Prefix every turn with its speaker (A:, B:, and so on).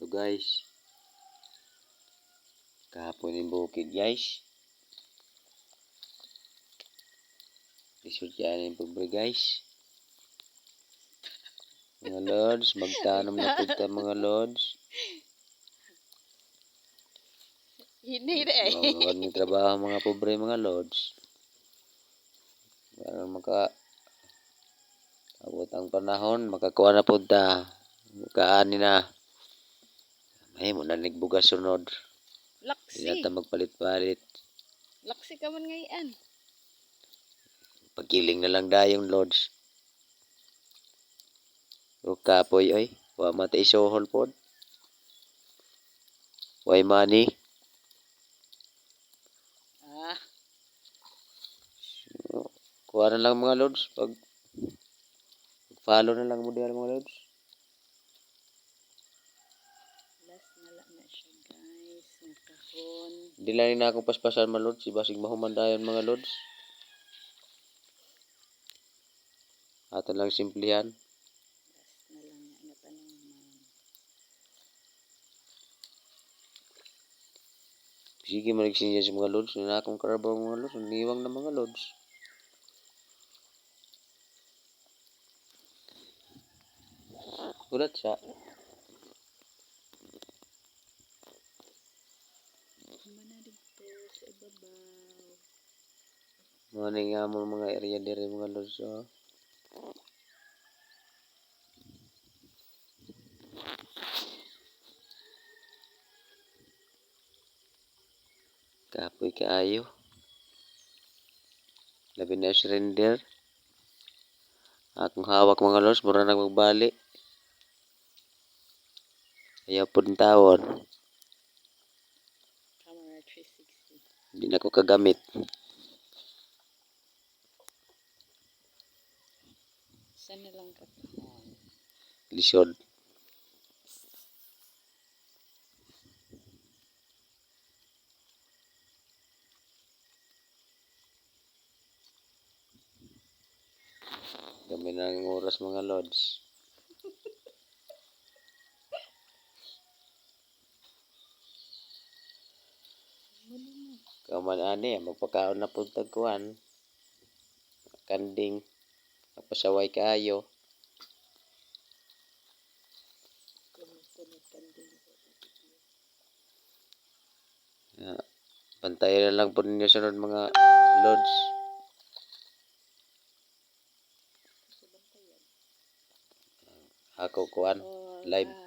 A: Ito guys. Kahapon yung bukid guys. Isod yan yung pobre guys. Mga lords, magtanom na punta mga lords.
B: Hindi na eh.
A: Mga may trabaho mga pobre mga lords. Para abot ang panahon, makakuha na punta. Kaani na. May mo na nagbugas sunod.
B: Laksi.
A: Hindi na magpalit-palit.
B: Laksi ka man ngayon.
A: Pagkiling na lang dayong lords. O kapoy ay. Wa mata isohol pod. Why money? Kuha na lang mga lords. Follow na lang mo diyan mga lords.
B: Last na lang na siya guys. Ng kahon.
A: Hindi lang na akong paspasan mga lords. Ibasig mahumandayon mga lords. Ato lang simplihan.
B: Last na lang na tanaman.
A: Sige maligsin sa mga lords. Na akong karabaw mga lords. Niwang na mga lords. Ulat siya.
B: Mana dito sa ibabaw.
A: Mga nga mga area dire mga lords. Oh. Kapoy kaayo. Labi na surrender. Akong hawak mga lords. Mura na magbali. Ayaw po ng tawon.
B: Camera 360.
A: Hindi na ko kagamit.
B: Saan na lang ka kahon?
A: Lisod. Kami na ng oras mga lords. Kaman ani, magpakaon na puntag kuhan. Kanding. Napasaway kaayo. Pantayin na lang po ninyo sunod mga lords. Ako kuhan. Live.